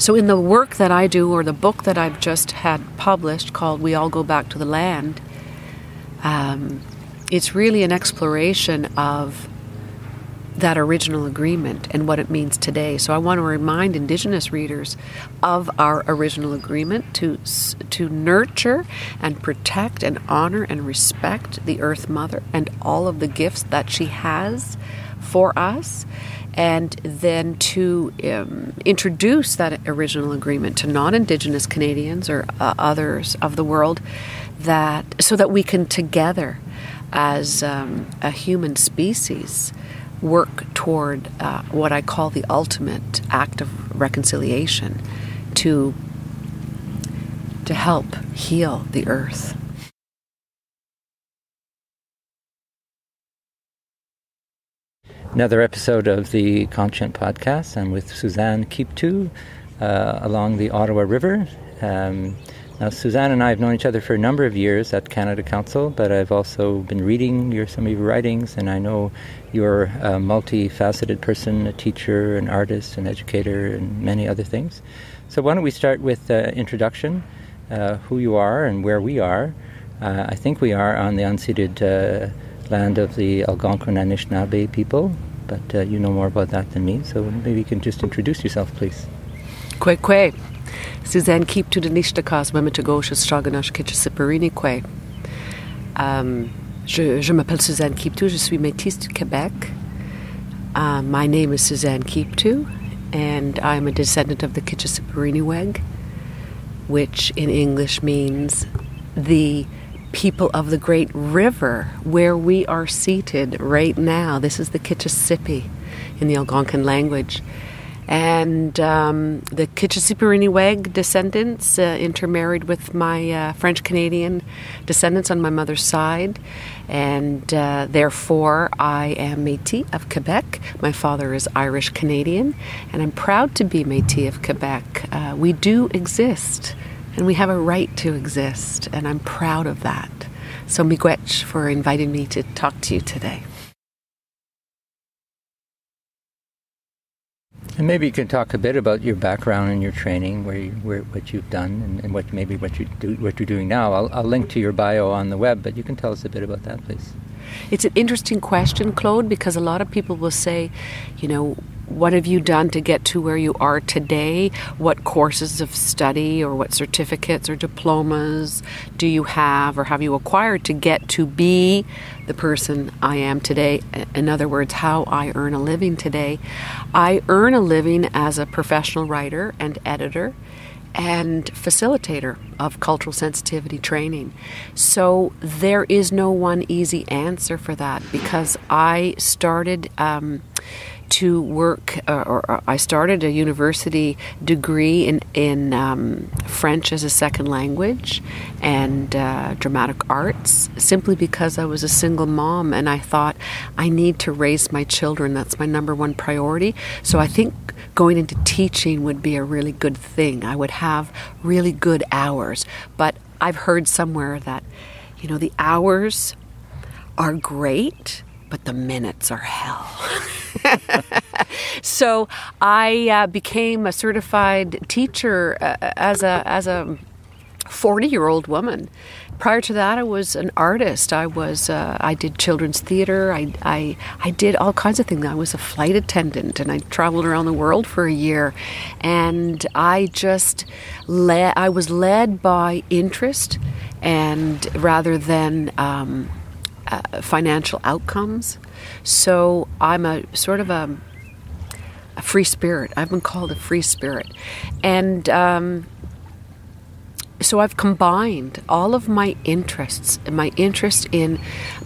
So in the work that I do, or the book that I've just had published called We All Go Back to the Land, it's really an exploration of that original agreement and what it means today. So I want to remind Indigenous readers of our original agreement to nurture and protect and honor and respect the Earth Mother and all of the gifts that she has for us, and then to introduce that original agreement to non-Indigenous Canadians or others of the world, so that we can together as a human species work toward what I call the ultimate act of reconciliation to help heal the earth. Another episode of the Conscient podcast. I'm with Suzanne keeptwo along the Ottawa River. Now, Suzanne and I have known each other for a number of years at Canada Council, but I've also been reading some of your writings, and I know you're a multifaceted person, a teacher, an artist, an educator, and many other things. So why don't we start with introduction, who you are and where we are. I think we are on the unceded land of the Algonquin Anishinaabe people, but you know more about that than me, so maybe you can just introduce yourself, please. Kwe. Suzanne keeptwo de Nishtakas, Memetagosh, Stroganosh, Kitchisiparini Kwe. Je m'appelle Suzanne keeptwo, je suis métisse du Québec. My name is Suzanne keeptwo, and I'm a descendant of the Kitchisiparini, which in English means the people of the great river where we are seated right now. This is the Kitchissippi in the Algonquin language. And the Kitchisiparini descendants intermarried with my French-Canadian descendants on my mother's side. And therefore, I am Métis of Quebec. My father is Irish-Canadian. And I'm proud to be Métis of Quebec. We do exist. And we have a right to exist. And I'm proud of that. So miigwech for inviting me to talk to you today. And maybe you can talk a bit about your background and your training, what you've done, and what you're doing now. I'll link to your bio on the web, but you can tell us a bit about that, please. It's an interesting question, Claude, because a lot of people will say, what have you done to get to where you are today? What courses of study or what certificates or diplomas do you have or have you acquired to get to be the person I am today? In other words, how I earn a living today. I earn a living as a professional writer and editor and facilitator of cultural sensitivity training. So there is no one easy answer for that, because I started to work, I started a university degree in French as a second language and dramatic arts, simply because I was a single mom and I thought I need to raise my children. That's my number one priority. So I think going into teaching would be a really good thing. I would have really good hours. But I've heard somewhere that, the hours are great, but the minutes are hell. So I became a certified teacher as a 40-year-old woman. Prior to that, I was an artist. I did children's theater. I did all kinds of things. I was a flight attendant, and I traveled around the world for a year. And I was led by interest, and rather than financial outcomes. So I'm a sort of a free spirit. I've been called a free spirit. And so I've combined all of my interests, my interest in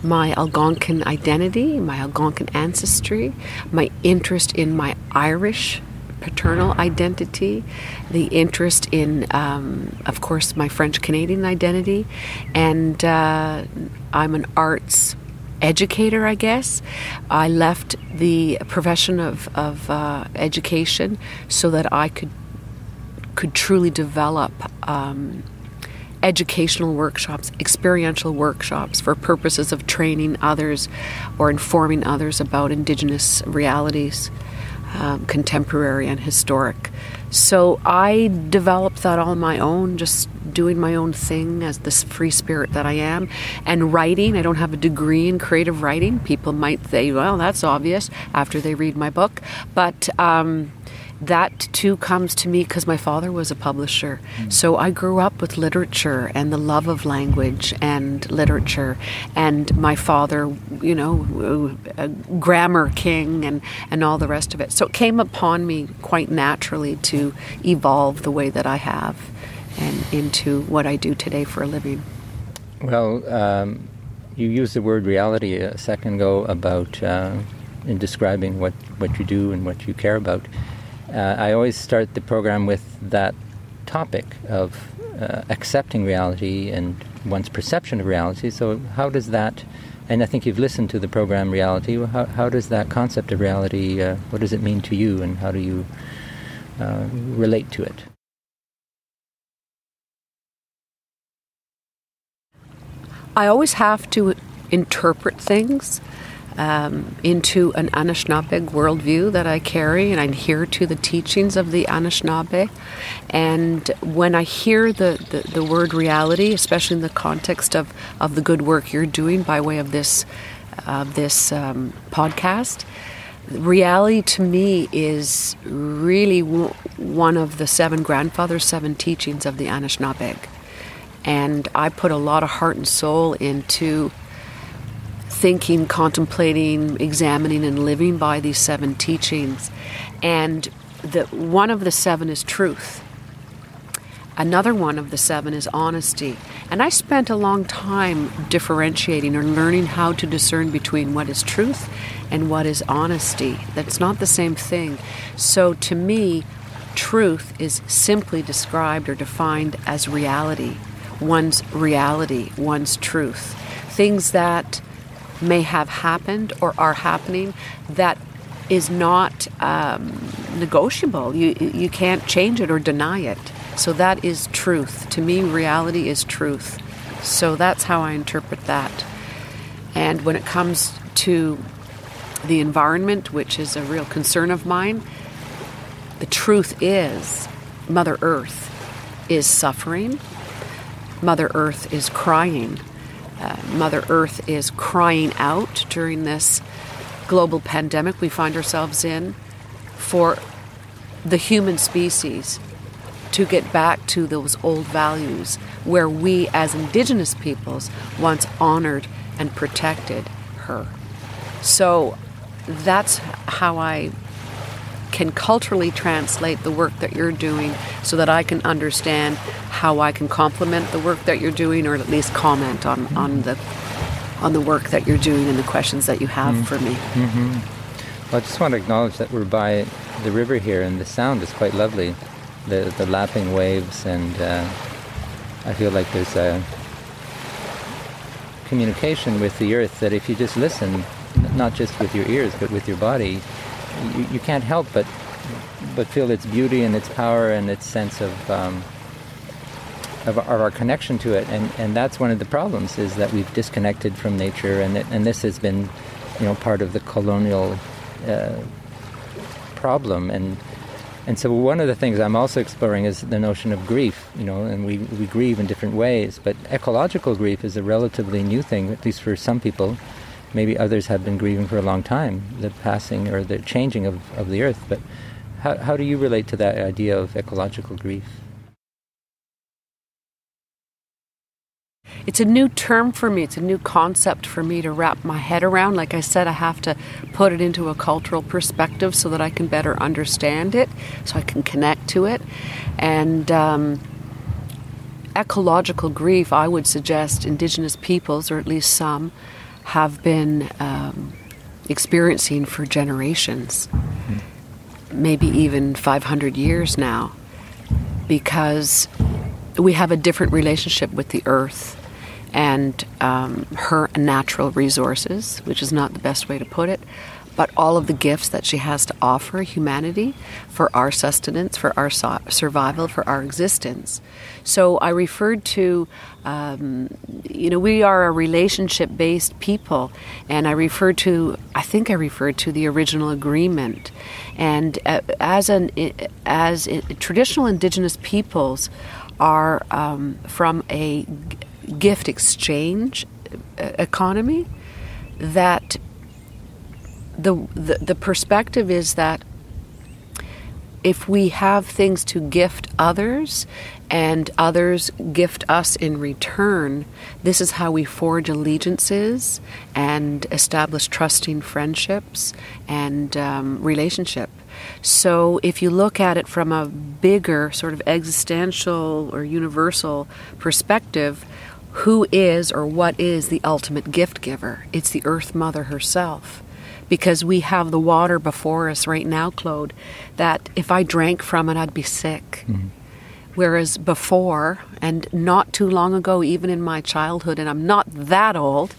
my Algonquin identity, my Algonquin ancestry, my interest in my Irish paternal identity, the interest in, of course, my French-Canadian identity, and I'm an arts educator, I guess. I left the profession of education so that I could truly develop educational workshops, experiential workshops for purposes of training others or informing others about Indigenous realities, contemporary and historic. So I developed that all on my own, just doing my own thing as this free spirit that I am. And writing, I don't have a degree in creative writing. People might say, well, that's obvious after they read my book. But that too comes to me because my father was a publisher. So I grew up with literature and the love of language and literature. And my father, you know, a grammar king and all the rest of it. So it came upon me quite naturally to evolve the way that I have and into what I do today for a living. Well, you used the word reality a second ago about in describing what you do and what you care about. I always start the program with that topic of accepting reality and one's perception of reality. So how does that, and I think you've listened to the program Reality, how does that concept of reality, what does it mean to you, and how do you relate to it? I always have to interpret things into an Anishinaabe worldview that I carry, and I adhere to the teachings of the Anishinaabe. And when I hear the word reality, especially in the context of the good work you're doing by way of this podcast, reality to me is really one of the seven teachings of the Anishinaabe. And I put a lot of heart and soul into thinking, contemplating, examining, and living by these 7 teachings. And one of the 7 is truth. Another one of the 7 is honesty. And I spent a long time differentiating or learning how to discern between what is truth and what is honesty. That's not the same thing. So to me, truth is simply described or defined as reality, one's truth. Things that may have happened or are happening that is not negotiable. You can't change it or deny it. So that is truth. To me, reality is truth. So that's how I interpret that. And when it comes to the environment, which is a real concern of mine, the truth is Mother Earth is suffering. Mother Earth is crying. Mother Earth is crying out during this global pandemic we find ourselves in for the human species to get back to those old values where we as Indigenous peoples once honored and protected her. So that's how I can culturally translate the work that you're doing so that I can understand how I can complement the work that you're doing, or at least comment on the work that you're doing and the questions that you have for me. Well, I just want to acknowledge that we're by the river here, and the sound is quite lovely, the lapping waves, and I feel like there's a communication with the earth that if you just listen, not just with your ears but with your body, you can't help but feel its beauty and its power and its sense of our connection to it. And that's one of the problems, is that we've disconnected from nature, and this has been, part of the colonial problem. And so one of the things I'm also exploring is the notion of grief, and we grieve in different ways, but ecological grief is a relatively new thing, at least for some people. Maybe others have been grieving for a long time, the passing or the changing of the earth. But how do you relate to that idea of ecological grief? It's a new term for me. It's a new concept for me to wrap my head around. Like I said, I have to put it into a cultural perspective so that I can better understand it, so I can connect to it. And ecological grief, I would suggest Indigenous peoples, or at least some, have been experiencing for generations, maybe even 500 years now, because we have a different relationship with the earth and her natural resources, which is not the best way to put it, but all of the gifts that she has to offer humanity for our sustenance, for our survival, for our existence. So I referred to, we are a relationship-based people, and I think I referred to the original agreement. And as traditional Indigenous peoples are from a gift exchange economy, that the perspective is that if we have things to gift others and others gift us in return, this is how we forge allegiances and establish trusting friendships and relationship. So if you look at it from a bigger sort of existential or universal perspective, who is or what is the ultimate gift giver? It's the Earth Mother herself. Because we have the water before us right now, Claude, that if I drank from it, I'd be sick. Mm-hmm. Whereas before, and not too long ago, even in my childhood, and I'm not that old,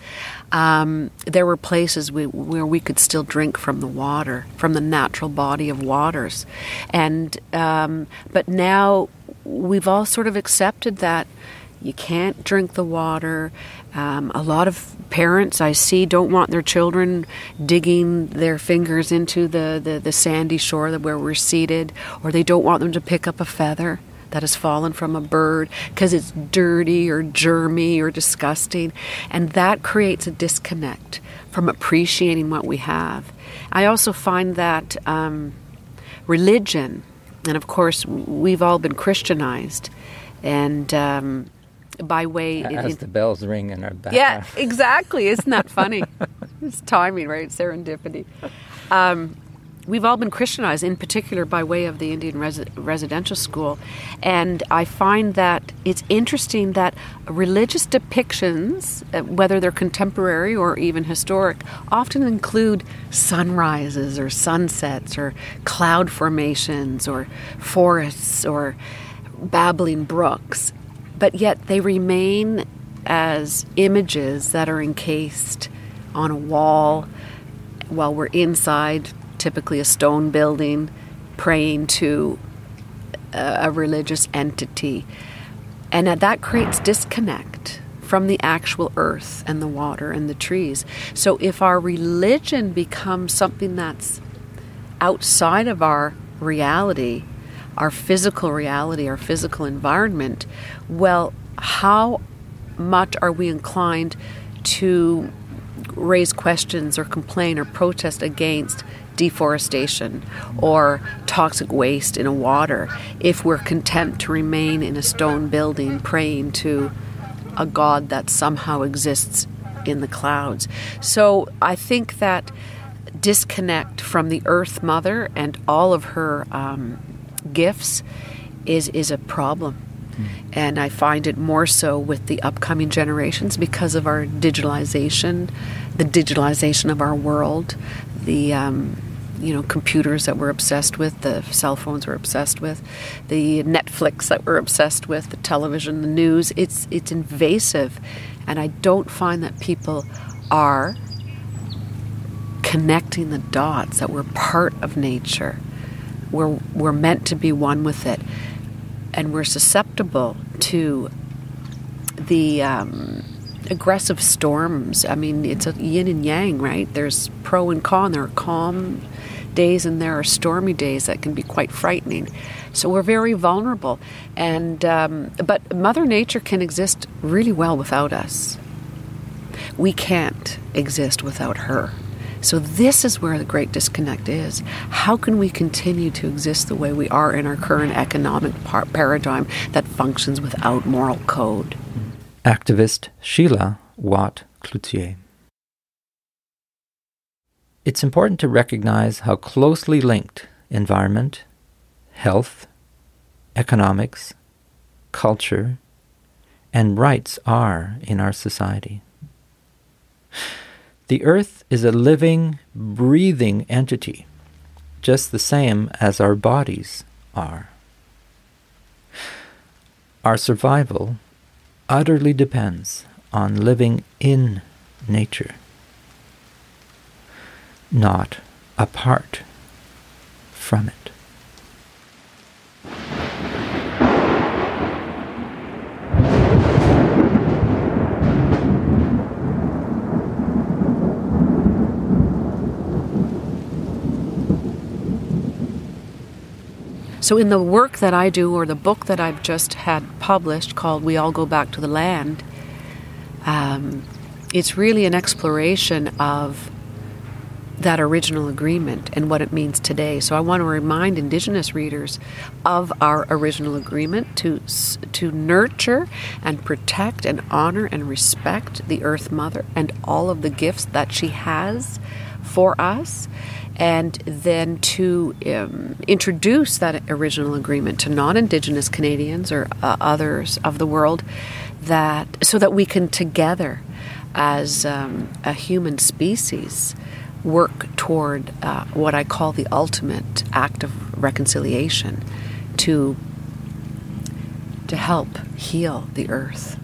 there were places where we could still drink from the water, from the natural body of waters. And but now we've all sort of accepted that you can't drink the water. A lot of parents I see don't want their children digging their fingers into the sandy shore where we're seated, or they don't want them to pick up a feather that has fallen from a bird because it's dirty or germy or disgusting. And that creates a disconnect from appreciating what we have. I also find that religion, and of course we've all been Christianized, and by way... As the bells ring in our background. Yeah, exactly. Isn't that funny? It's timing, right? Serendipity. We've all been Christianized, in particular by way of the Indian residential school. And I find that it's interesting that religious depictions, whether they're contemporary or even historic, often include sunrises or sunsets or cloud formations or forests or babbling brooks. But yet they remain as images that are encased on a wall while we're inside, typically a stone building, praying to a religious entity. And that creates disconnect from the actual earth and the water and the trees. So if our religion becomes something that's outside of our reality, our physical reality, our physical environment, well, how much are we inclined to raise questions or complain or protest against deforestation or toxic waste in a water if we're content to remain in a stone building praying to a God that somehow exists in the clouds? So I think that disconnect from the Earth Mother and all of her gifts is a problem. And I find it more so with the upcoming generations because of our digitalization, the digitalization of our world, the computers that we're obsessed with, the cell phones we're obsessed with, the Netflix that we're obsessed with, the television, the news. It's invasive, and I don't find that people are connecting the dots, that we're part of nature. We're meant to be one with it. And we're susceptible to the aggressive storms. I mean, it's a yin and yang, right? There's pro and con. There are calm days and there are stormy days that can be quite frightening. So we're very vulnerable. And but Mother Nature can exist really well without us. We can't exist without her. So this is where the great disconnect is. How can we continue to exist the way we are in our current economic paradigm that functions without moral code? Activist Sheila Watt-Cloutier. It's important to recognize how closely linked environment, health, economics, culture, and rights are in our society. The earth is a living, breathing entity, just the same as our bodies are. Our survival utterly depends on living in nature. not apart from it. So in the work that I do, or the book that I've just had published called We All Go Back to the Land, it's really an exploration of that original agreement and what it means today. So I want to remind Indigenous readers of our original agreement to nurture and protect and honor and respect the Earth Mother and all of the gifts that she has for us, and then to introduce that original agreement to non-Indigenous Canadians or others of the world, so that we can together as a human species work toward what I call the ultimate act of reconciliation to help heal the earth.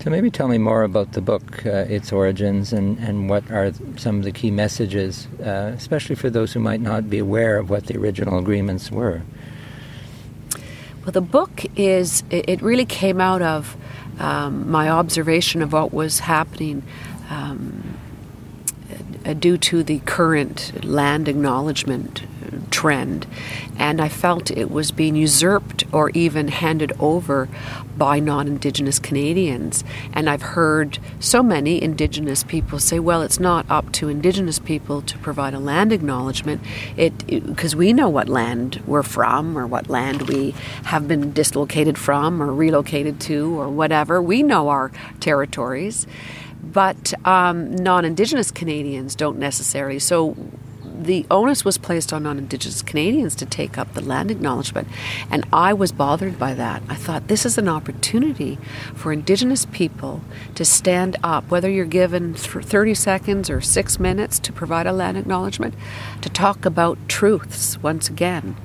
So maybe tell me more about the book, its origins, and what are some of the key messages, especially for those who might not be aware of what the original agreements were. Well, the book it really came out of my observation of what was happening due to the current land acknowledgement trend, and I felt it was being usurped or even handed over by non-Indigenous Canadians. And I've heard so many Indigenous people say, well, it's not up to Indigenous people to provide a land acknowledgement, because we know what land we're from, or what land we have been dislocated from or relocated to or whatever. We know our territories, but non-Indigenous Canadians don't necessarily. So the onus was placed on non-Indigenous Canadians to take up the land acknowledgement, and I was bothered by that. I thought this is an opportunity for Indigenous people to stand up, whether you're given 30 seconds or 6 minutes to provide a land acknowledgement, to talk about truths, once again,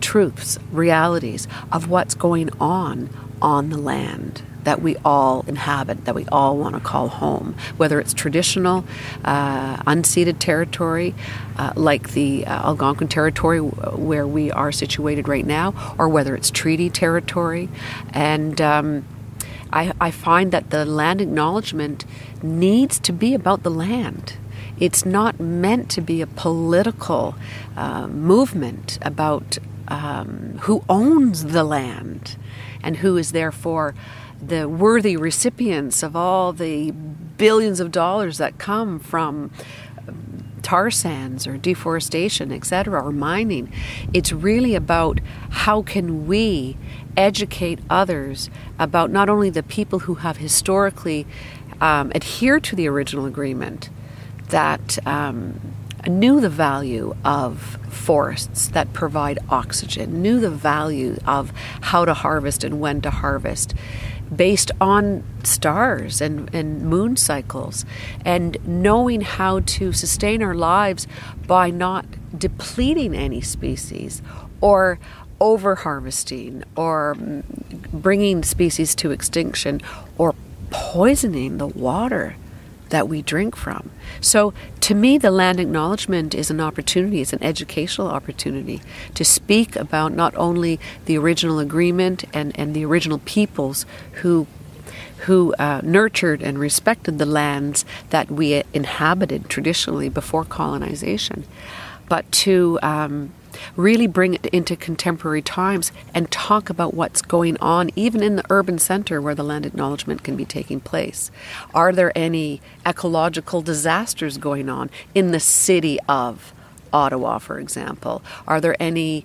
truths, realities of what's going on the land that we all inhabit, that we all want to call home, whether it's traditional, unceded territory, like the Algonquin territory where we are situated right now, or whether it's treaty territory. And I find that the land acknowledgement needs to be about the land. It's not meant to be a political movement about who owns the land and who is therefore the worthy recipients of all the billions of dollars that come from tar sands or deforestation, etc., or mining. It's really about how can we educate others about not only the people who have historically adhered to the original agreement, that knew the value of forests that provide oxygen, knew the value of how to harvest and when to harvest, based on stars and moon cycles, and knowing how to sustain our lives by not depleting any species or over-harvesting or bringing species to extinction or poisoning the water that we drink from. So to me, the land acknowledgement is an opportunity, it's an educational opportunity to speak about not only the original agreement and the original peoples who nurtured and respected the lands that we inhabited traditionally before colonization, but to really bring it into contemporary times and talk about what's going on even in the urban center where the land acknowledgement can be taking place. Are there any ecological disasters going on in the city of Ottawa, for example? Are there any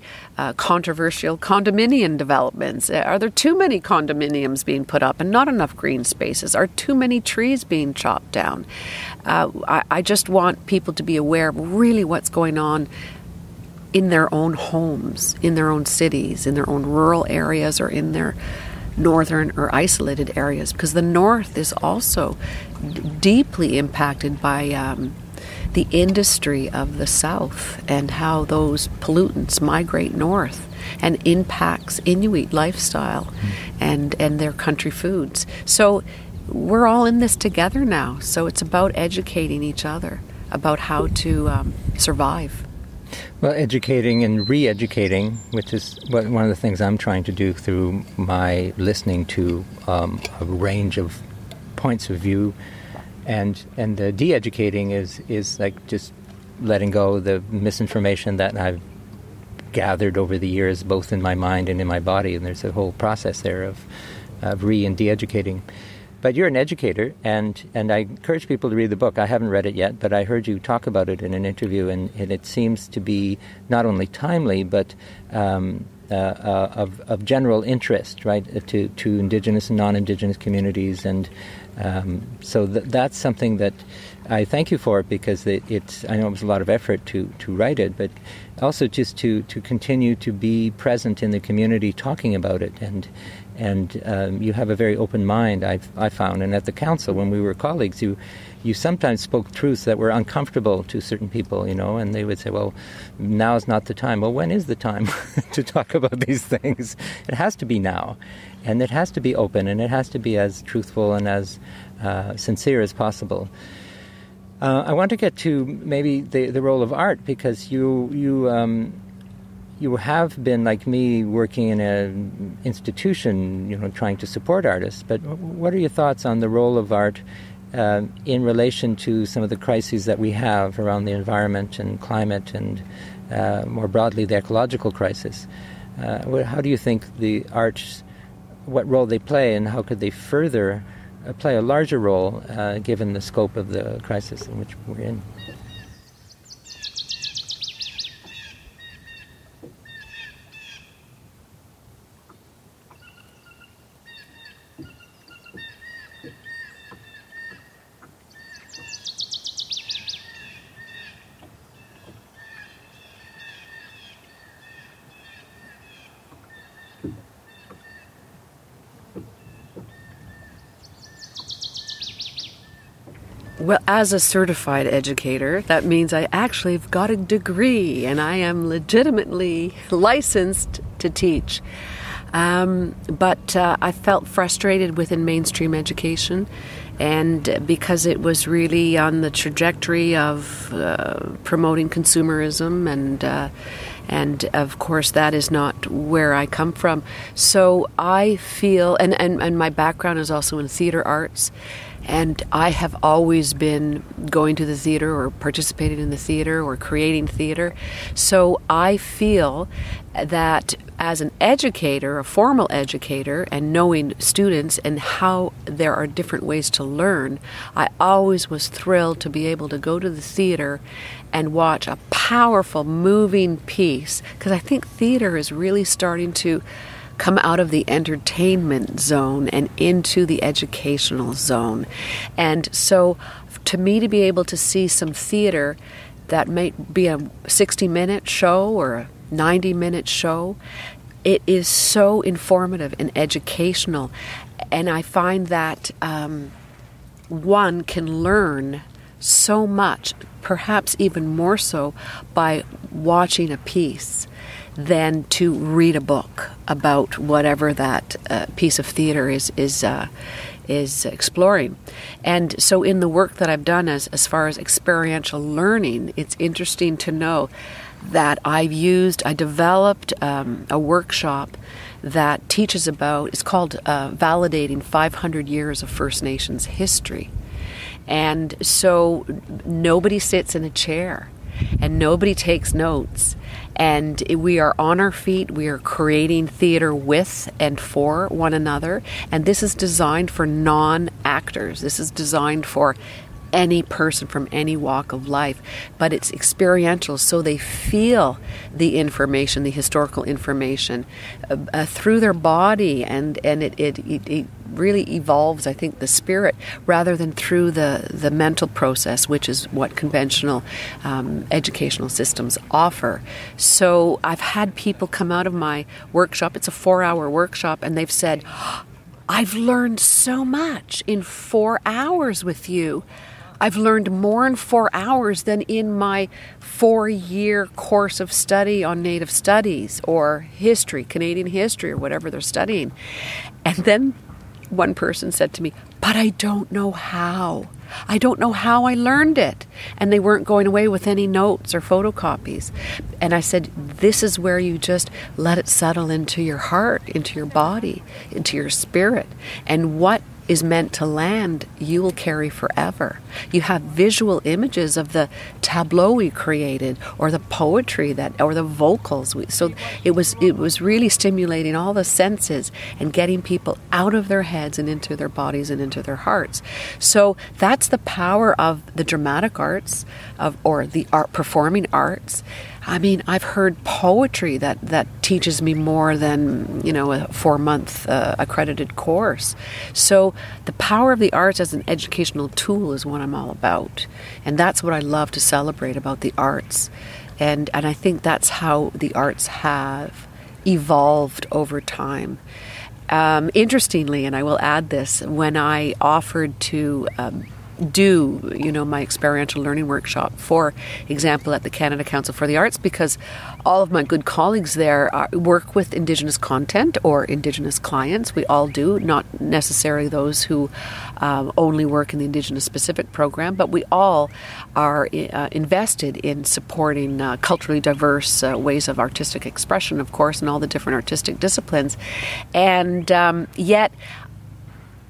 controversial condominium developments? Are there too many condominiums being put up and not enough green spaces? Are too many trees being chopped down? I just want people to be aware of really what's going on in their own homes, in their own cities, in their own rural areas, or in their northern or isolated areas, because the north is also deeply impacted by the industry of the south and how those pollutants migrate north and impacts Inuit lifestyle and their country foods. So we're all in this together now. So it's about educating each other about how to survive. Well, educating and re-educating, which is one of the things I'm trying to do through my listening to a range of points of view, and the de-educating is like just letting go the misinformation that I've gathered over the years, both in my mind and in my body, and there's a whole process there of re- and de-educating. But you're an educator, and I encourage people to read the book. I haven't read it yet, but I heard you talk about it in an interview, and it seems to be not only timely, but of general interest, right, to Indigenous and non-Indigenous communities. And so that's something that I thank you for, because it's I know it was a lot of effort to write it, but also just to continue to be present in the community talking about it. And you have a very open mind, I found. And at the council, when we were colleagues, you sometimes spoke truths that were uncomfortable to certain people, and they would say, well, now's not the time. Well, when is the time to talk about these things? It has to be now. And it has to be open, and it has to be as truthful and as sincere as possible. I want to get to maybe the role of art, because you have been, like me, working in an institution, trying to support artists. But what are your thoughts on the role of art in relation to some of the crises that we have around the environment and climate, and more broadly the ecological crisis? How do you think the arts, what role they play, and how could they further play a larger role given the scope of the crisis in which we're in? Well, as a certified educator, that means I actually have got a degree and I am legitimately licensed to teach. But I felt frustrated within mainstream education, and because it was really on the trajectory of promoting consumerism, and of course that is not where I come from. So I feel, and my background is also in theater arts, and I have always been going to the theater or participating in the theater or creating theater. So I feel that as an educator, a formal educator, and knowing students and how there are different ways to learn, I always was thrilled to be able to go to the theater and watch a powerful, moving piece, because I think theater is really starting to come out of the entertainment zone and into the educational zone. And so to me, to be able to see some theater that might be a 60-minute show or a 90-minute show, it is so informative and educational. And I find that one can learn so much, perhaps even more so, by watching a piece than to read a book about whatever that piece of theater is exploring. And so in the work that I've done as far as experiential learning, it's interesting to know that I developed a workshop that teaches about, it's called Validating 500 Years of First Nations History. And so nobody sits in a chair and nobody takes notes. And we are on our feet. We are creating theater with and for one another. And this is designed for non-actors. This is designed for any person from any walk of life, but it's experiential, so they feel the information, the historical information, through their body, and it really evolves, I think, the spirit rather than through the mental process, which is what conventional educational systems offer. So I've had people come out of my workshop. It's a 4-hour workshop, and they've said, I've learned so much in 4 hours with you. I've learned more in 4 hours than in my 4-year course of study on Native Studies or history, Canadian history, or whatever they're studying. And then one person said to me, but but I don't know how. I don't know how I learned it. And they weren't going away with any notes or photocopies. And I said, this is where you just let it settle into your heart, into your body, into your spirit. And what is meant to land, you will carry forever. You have visual images of the tableau we created, or the poetry or the vocals. So it was really stimulating all the senses and getting people out of their heads and into their bodies and into their hearts. So that's the power of the dramatic arts, or the performing arts. I mean, I've heard poetry that teaches me more than, a 4-month accredited course. So the power of the arts as an educational tool is what I'm all about. And that's what I love to celebrate about the arts. And I think that's how the arts have evolved over time. Interestingly, and I will add this, when I offered to do, my experiential learning workshop, for example, at the Canada Council for the Arts, because all of my good colleagues there work with Indigenous content or Indigenous clients. We all do, not necessarily those who only work in the Indigenous specific program, but we all are invested in supporting culturally diverse ways of artistic expression, of course, and all the different artistic disciplines. And yet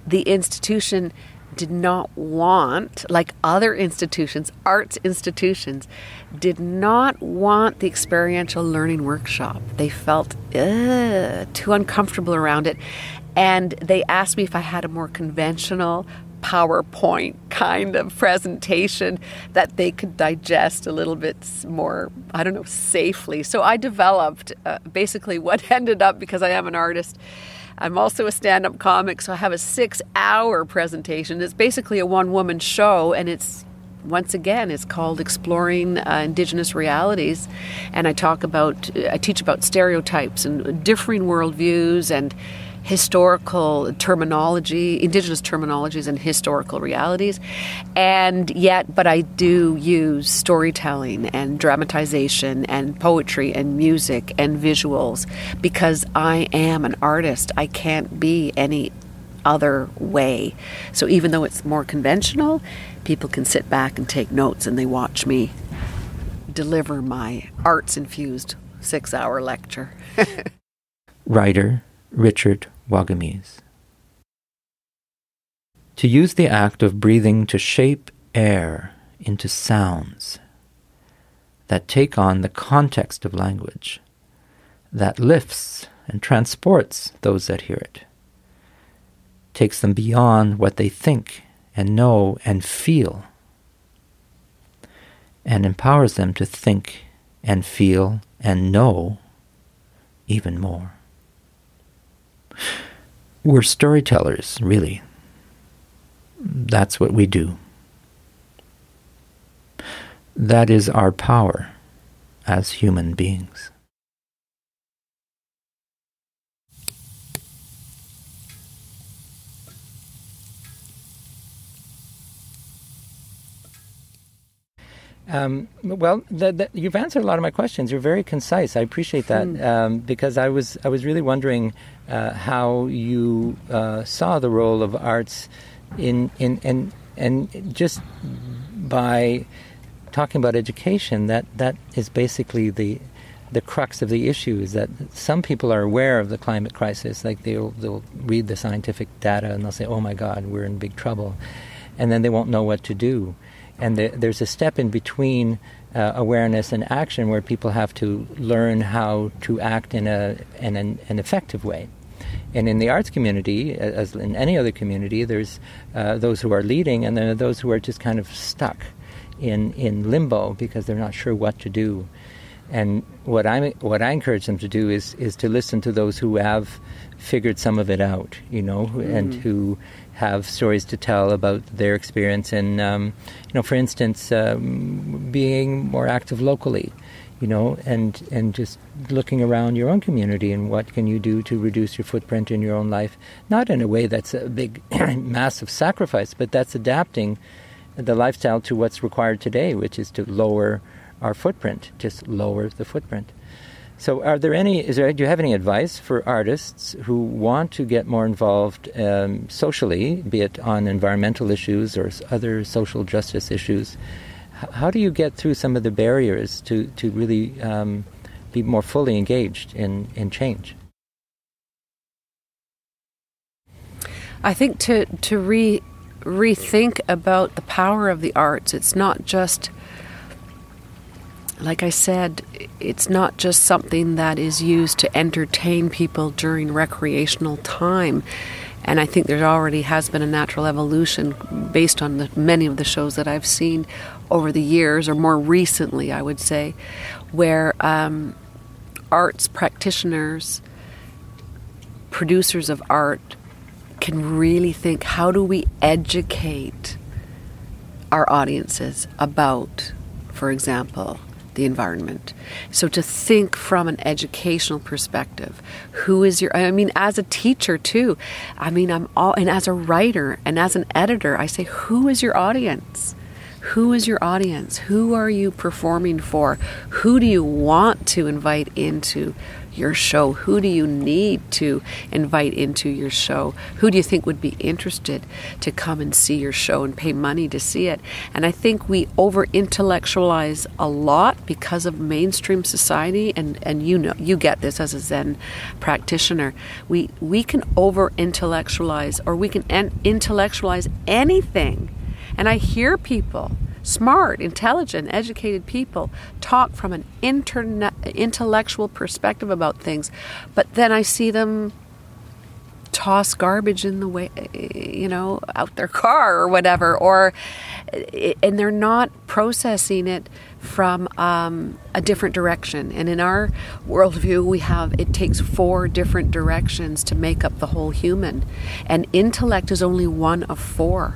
the institution did not want, like other institutions, arts institutions, did not want the experiential learning workshop. They felt too uncomfortable around it. And they asked me if I had a more conventional PowerPoint kind of presentation that they could digest a little bit more, safely. So I developed basically what ended up, because I am an artist, I'm also a stand-up comic, so I have a 6-hour presentation. It's basically a one-woman show, and it's called Exploring Indigenous Realities. And I teach about stereotypes and differing worldviews and historical terminology, Indigenous terminologies and historical realities. But I do use storytelling and dramatization and poetry and music and visuals, because I am an artist. I can't be any other way. So even though it's more conventional, people can sit back and take notes, and they watch me deliver my arts-infused 6-hour lecture. Writer Richard Wagamese. To use the act of breathing to shape air into sounds that take on the context of language, that lifts and transports those that hear it, takes them beyond what they think and know and feel, and empowers them to think and feel and know even more. We're storytellers, really. That's what we do. That is our power as human beings. You've answered a lot of my questions. You're very concise. I appreciate that, because I was really wondering how you saw the role of arts and just by talking about education, that is basically the crux of the issue, is that some people are aware of the climate crisis. Like they'll read the scientific data and they'll say, "Oh my God, we're in big trouble," and then they won't know what to do. And there's a step in between awareness and action where people have to learn how to act in an effective way. And in the arts community, as in any other community, there's those who are leading, and then those who are just kind of stuck in limbo because they're not sure what to do. And what I encourage them to do is to listen to those who have figured some of it out, and who have stories to tell about their experience in, for instance, being more active locally, and just looking around your own community and what can you do to reduce your footprint in your own life, not in a way that's a big, massive sacrifice, but that's adapting the lifestyle to what's required today, which is to lower our footprint, just lower the footprint. So do you have any advice for artists who want to get more involved socially, be it on environmental issues or other social justice issues? How do you get through some of the barriers to really be more fully engaged in change? I think to rethink about the power of the arts. It's not just, like I said, it's not just something that is used to entertain people during recreational time. And I think there already has been a natural evolution based on many of the shows that I've seen over the years, or more recently, I would say, where arts practitioners, producers of art, can really think, how do we educate our audiences about, for example, the environment? So to think from an educational perspective, as a teacher too, and as a writer and as an editor, I say, who is your audience? Who is your audience? Who are you performing for? Who do you want to invite into your show? Who do you need to invite into your show? Who do you think would be interested to come and see your show and pay money to see it? And I think we over-intellectualize a lot because of mainstream society, and you get this as a Zen practitioner. We can over-intellectualize, or we can intellectualize anything. And I hear people, smart, intelligent, educated people, talk from an intellectual perspective about things, but then I see them toss garbage in the way, out their car or whatever, and they're not processing it from a different direction. And in our worldview, it takes 4 different directions to make up the whole human, and intellect is only one of 4.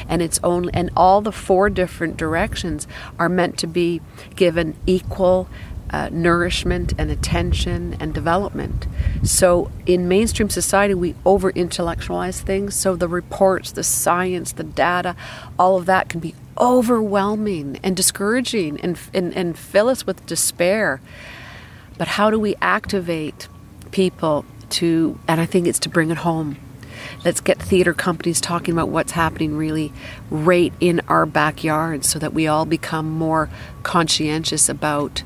And all the 4 different directions are meant to be given equal nourishment and attention and development. So in mainstream society, we over-intellectualize things. So the reports, the science, the data, all of that can be overwhelming and discouraging and fill us with despair. But how do we activate people and I think it's to bring it home. Let's get theater companies talking about what's happening really right in our backyard, so that we all become more conscientious about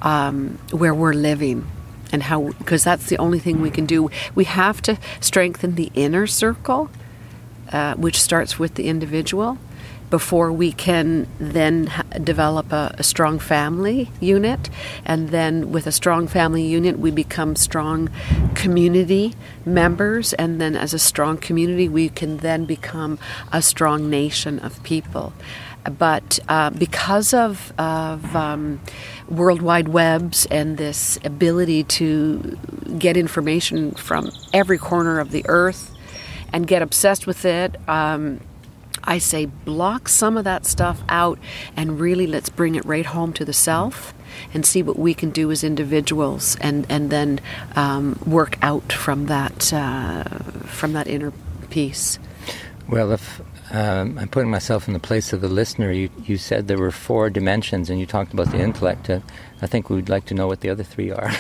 where we're living and how, because that's the only thing we can do. We have to strengthen the inner circle, which starts with the individual, before we can then develop a strong family unit. And then with a strong family unit, we become strong community members. And then as a strong community, we can then become a strong nation of people. But because of World Wide Webs and this ability to get information from every corner of the earth and get obsessed with it, I say block some of that stuff out and really let's bring it right home to the self and see what we can do as individuals, and then work out from that inner peace. Well, if I'm putting myself in the place of the listener, you said there were 4 dimensions and you talked about the intellect. I think we'd like to know what the other 3 are.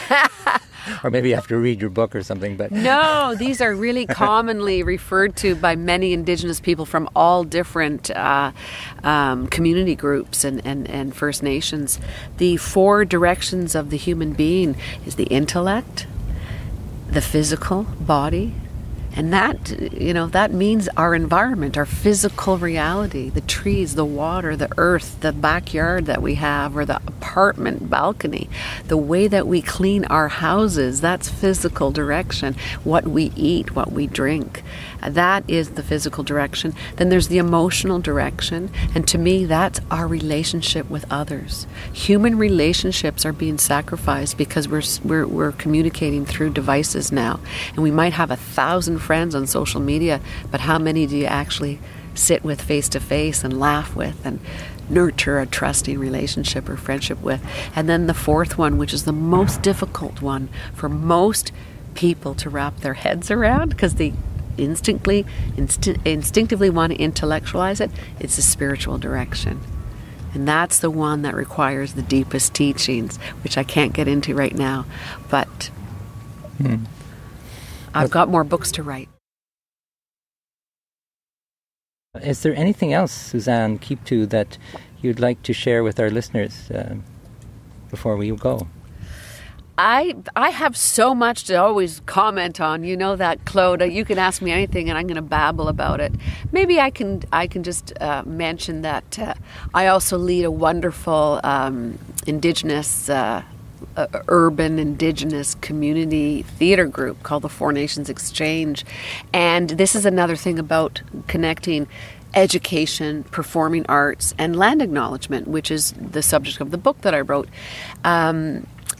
Or maybe you have to read your book or something. But no, these are really commonly referred to by many Indigenous people from all different community groups and First Nations. The 4 directions of the human being is the intellect, the physical body, and that means our environment, our physical reality, the trees, the water, the earth, the backyard that we have, or the apartment balcony, the way that we clean our houses, that's physical direction. What we eat, what we drink, that is the physical direction. Then there's the emotional direction, and to me, that's our relationship with others. Human relationships are being sacrificed because we're communicating through devices now, and we might have 1,000 friends on social media, but how many do you actually sit with face to face and laugh with and nurture a trusting relationship or friendship with? And then the 4th one, which is the most difficult one for most people to wrap their heads around because they instinctively want to intellectualize it, it's the spiritual direction. And that's the one that requires the deepest teachings, which I can't get into right now. But I've got more books to write. Is there anything else, Suzanne keeptwo, that you'd like to share with our listeners before we go? I have so much to always comment on. You know that, Claude. You can ask me anything, and I'm going to babble about it. Maybe I can just mention that I also lead a wonderful Indigenous, urban Indigenous community theater group called the Four Nations Exchange, and this is another thing about connecting education, performing arts, and land acknowledgement, which is the subject of the book that I wrote.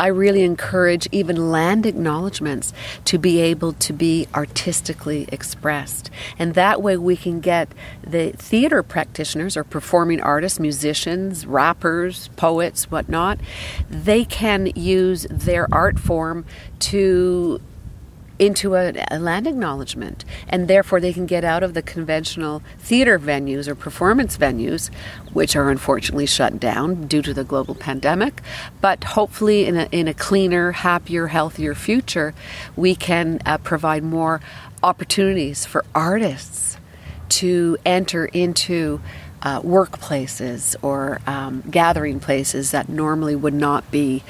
I really encourage even land acknowledgements to be able to be artistically expressed. And that way we can get the theater practitioners or performing artists, musicians, rappers, poets, whatnot, they can use their art form into a land acknowledgement, and therefore they can get out of the conventional theater venues or performance venues, which are unfortunately shut down due to the global pandemic. But hopefully in a cleaner, happier, healthier future, we can provide more opportunities for artists to enter into workplaces or gathering places that normally would not be,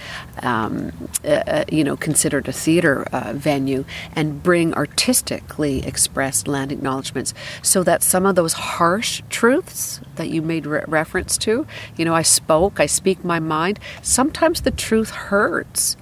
considered a theater venue, and bring artistically expressed land acknowledgements, so that some of those harsh truths that you made reference to, I speak my mind. Sometimes the truth hurts.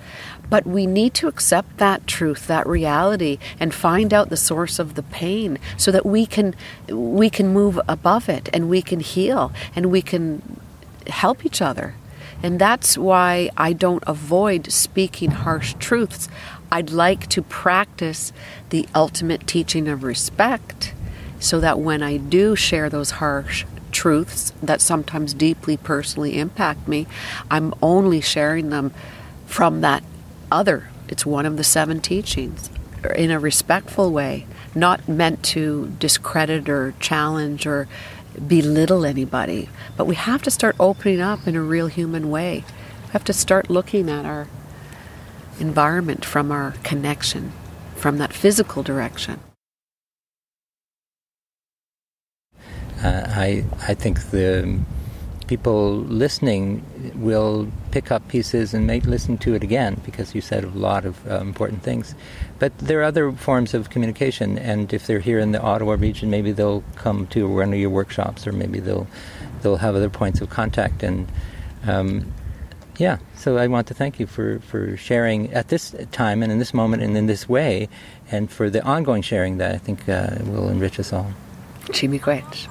But we need to accept that truth, that reality, and find out the source of the pain so that we can move above it, and we can heal, and we can help each other. And that's why I don't avoid speaking harsh truths. I'd like to practice the ultimate teaching of respect so that when I do share those harsh truths that sometimes deeply personally impact me, I'm only sharing them from that it's one of the 7 teachings, in a respectful way, not meant to discredit or challenge or belittle anybody. But we have to start opening up in a real human way. We have to start looking at our environment from our connection, from that physical direction. I think the people listening will pick up pieces and may listen to it again, because you said a lot of important things. But there are other forms of communication, and if they're here in the Ottawa region, maybe they'll come to one of your workshops, or maybe they'll have other points of contact. And so I want to thank you for sharing at this time and in this moment and in this way, and for the ongoing sharing that I think will enrich us all. Chimiquet.